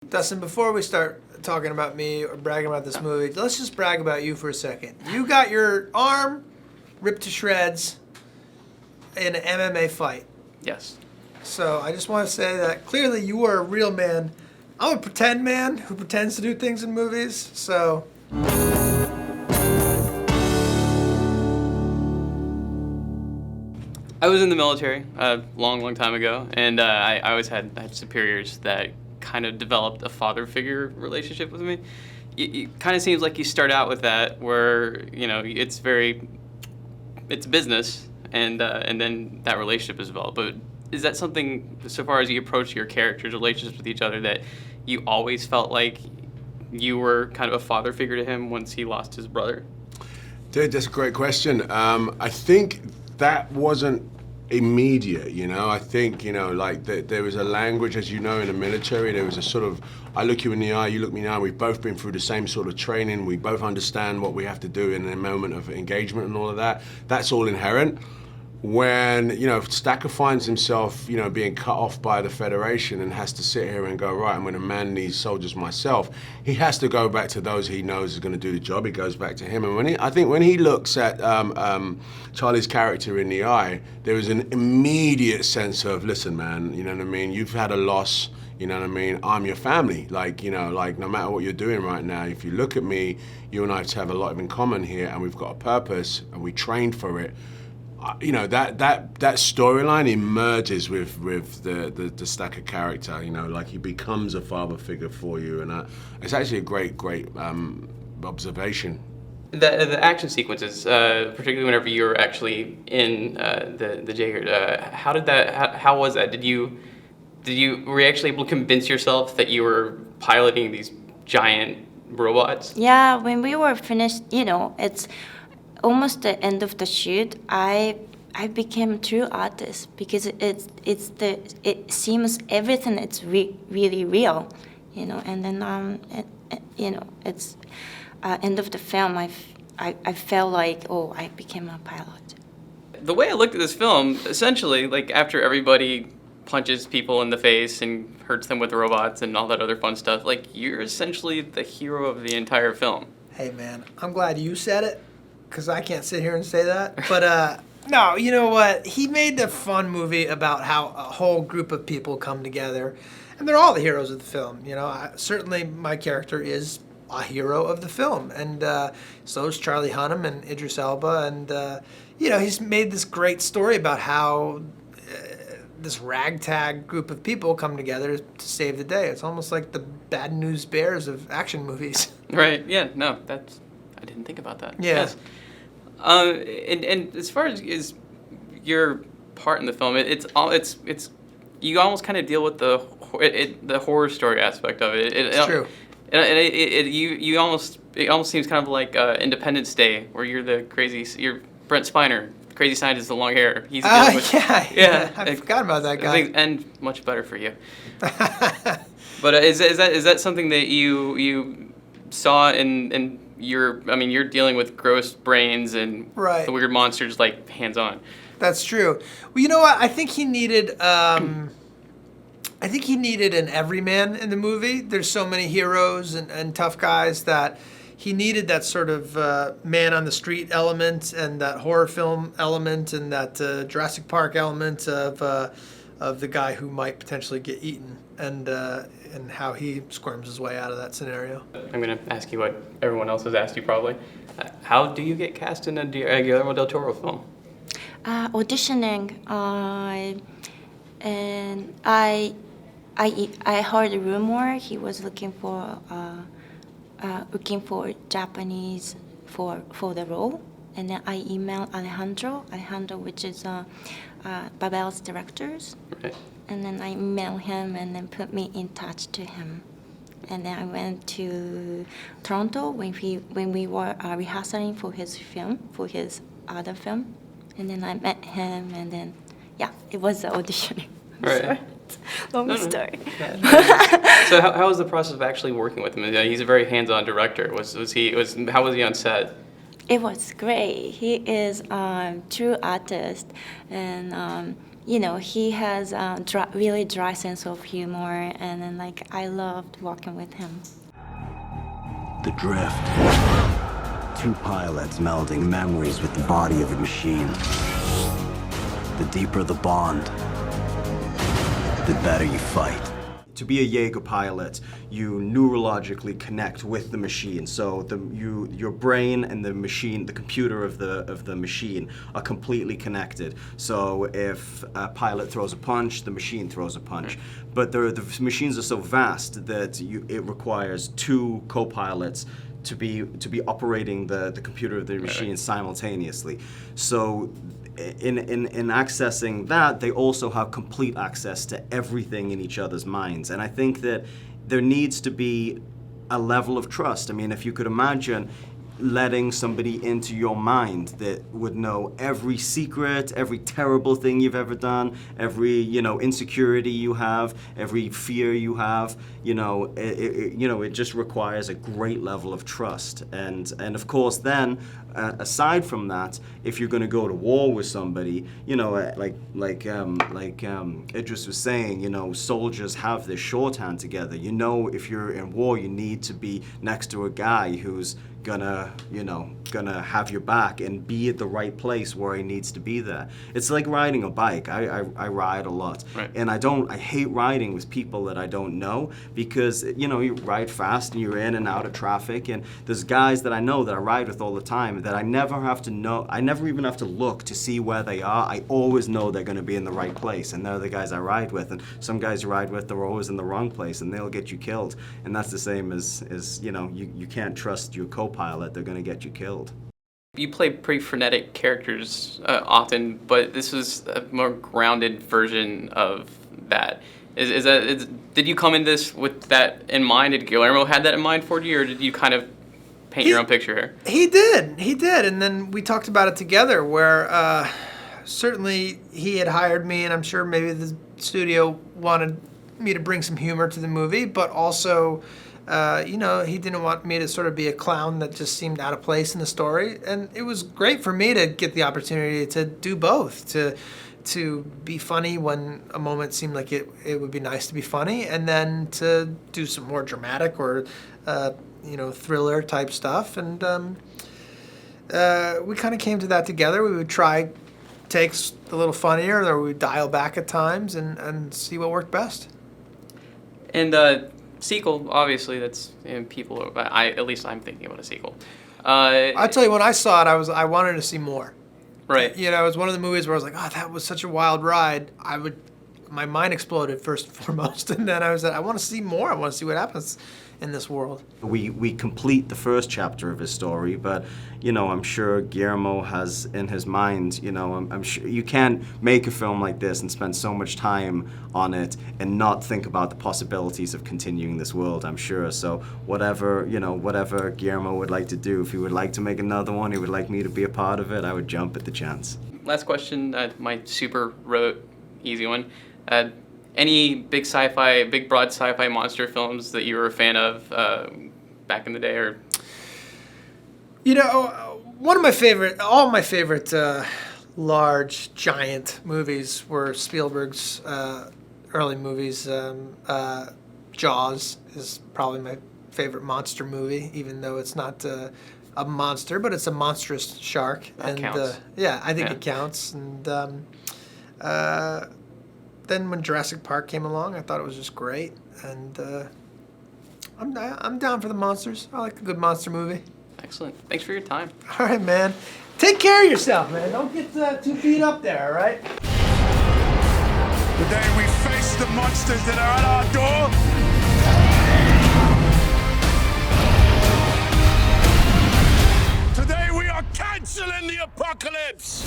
Dustin, before we start talking about me or bragging about this movie, let's just brag about you for a second. You got your arm ripped to shreds in an MMA fight. Yes. So I just want to say that clearly you are a real man. I'm a pretend man who pretends to do things in movies, so... I was in the military a long time ago, and I always had superiors that kind of developed a father figure relationship with me. It kind of seems like you start out with that, where it's business, and then that relationship is developed. But is that something, so far as you approach your characters' relationships with each other, that you always felt like you were kind of a father figure to him once he lost his brother? Dude, that's a great question. I think that wasn't immediate, I think, like there was a language, as in the military, there was a sort of, I look you in the eye, you look me in the eye, we've both been through the same sort of training, we both understand what we have to do in a moment of engagement and all of that. That's all inherent. When, Stacker finds himself, being cut off by the Federation and has to sit here and go, right, I'm going to man these soldiers myself, he has to go back to those he knows is going to do the job. He goes back to him. And I think when he looks at Charlie's character in the eye, there is an immediate sense of, listen, man, you know what I mean? You've had a loss, you know what I mean? I'm your family. Like no matter what you're doing right now, if you look at me, you and I have a lot in common here, and we've got a purpose, and we trained for it. That storyline emerges with the Stacker character. Like he becomes a father figure for you, and it's actually a great observation. The action sequences, particularly whenever you were actually in the Jaeger, how was that? Were you actually able to convince yourself that you were piloting these giant robots? Yeah, when we were finished, it's almost the end of the shoot. I became a true artist because it seems everything it's really real, and then it's end of the film. I felt like, oh, I became a pilot. The way I looked at this film, essentially, like after everybody punches people in the face and hurts them with robots and all that other fun stuff, like you're essentially the hero of the entire film. Hey man, I'm glad you said it, because I can't sit here and say that. But no, you know what? He made a fun movie about how a whole group of people come together, and they're all the heroes of the film. Certainly my character is a hero of the film, and so is Charlie Hunnam and Idris Elba, and he's made this great story about how this ragtag group of people come together to save the day. It's almost like the Bad News Bears of action movies. Right? Yeah. No, I didn't think about that. Yeah. Yes. And as far as your part in the film, it's you almost kind of deal with the horror story aspect of it. It's true. And it almost seems kind of like Independence Day, where you're Brent Spiner, crazy scientist with the long hair. He's dealing with, yeah. I forgot about that guy. And much better for you. But is that something that you saw in you're dealing with gross brains and right. The weird monsters, like hands-on. That's true. Well, you know what? I think he needed an everyman in the movie. There's so many heroes and tough guys that he needed that sort of man on the street element, and that horror film element, and that Jurassic Park element of the guy who might potentially get eaten, and how he squirms his way out of that scenario. I'm going to ask you what everyone else has asked you probably. How do you get cast in a Guillermo del Toro film? Auditioning, and I heard a rumor he was looking for Japanese for the role, and then I emailed Alejandro, which is Babel's directors. Right. And then I emailed him and then put me in touch to him. And then I went to Toronto when we were rehearsing for his other film. And then I met him, and then, yeah, it was the auditioning. Right. Sorry. Long story. So how was the process of actually working with him? He's a very hands-on director. How was he on set? It was great. He is true artist, and he has a really dry sense of humor, and then like I loved working with him. The drift. Two pilots melding memories with the body of a machine. The deeper the bond, the better you fight. To be a Jaeger pilot, you neurologically connect with the machine. So your brain and the machine, the computer of the machine, are completely connected. So if a pilot throws a punch, the machine throws a punch. But the machines are so vast that it requires two co-pilots to be operating the computer of the machine simultaneously. So in accessing that, they also have complete access to everything in each other's minds. And I think that there needs to be a level of trust. I mean, if you could imagine letting somebody into your mind that would know every secret, every terrible thing you've ever done, every insecurity you have, every fear you have, it just requires a great level of trust. And of course then, aside from that, if you're going to go to war with somebody, like Idris was saying, soldiers have this shorthand together. If you're in war, you need to be next to a guy who's gonna have your back and be at the right place where he needs to be there. It's like riding a bike. I ride a lot, right. And I hate riding with people that I don't know, because you ride fast and you're in and out of traffic, and there's guys that I know that I ride with all the time that I never even have to look to see where they are. I always know they're going to be in the right place, and they're the guys I ride with. And some guys you ride with, they're always in the wrong place and they'll get you killed. And that's the same as you can't trust your co-pilot. They're going to get you killed. You play pretty frenetic characters often, but this was a more grounded version of that. Did you come in this with that in mind? Did Guillermo have that in mind for you, or did you kind of paint your own picture here? He did, and then we talked about it together, where certainly he had hired me, and I'm sure maybe the studio wanted me to bring some humor to the movie, but also he didn't want me to sort of be a clown that just seemed out of place in the story. And it was great for me to get the opportunity to do both, to be funny when a moment seemed like it would be nice to be funny, and then to do some more dramatic or thriller type stuff. And we kind of came to that together. We would try takes a little funnier, or we would dial back at times and see what worked best. And sequel, obviously, that's people. At least I'm thinking about a sequel. I tell you, when I saw it, I wanted to see more. Right. It was one of the movies where I was like, oh, that was such a wild ride. My mind exploded first and foremost, and then I was like, I want to see more. I want to see what happens in this world. We complete the first chapter of his story, but I'm sure Guillermo has in his mind, I'm sure you can't make a film like this and spend so much time on it and not think about the possibilities of continuing this world, I'm sure. So whatever Guillermo would like to do, if he would like to make another one, he would like me to be a part of it, I would jump at the chance. Last question, my super easy one. Any big broad sci-fi monster films that you were a fan of back in the day, or? All my favorite large, giant movies were Spielberg's early movies. Jaws is probably my favorite monster movie, even though it's not a monster, but it's a monstrous shark. That counts. I think it counts. And then when Jurassic Park came along, I thought it was just great, and I'm down for the monsters. I like a good monster movie. Excellent. Thanks for your time. All right, man. Take care of yourself, man. Don't get too beat up there, all right? Today we face the monsters that are at our door. Today we are canceling the apocalypse.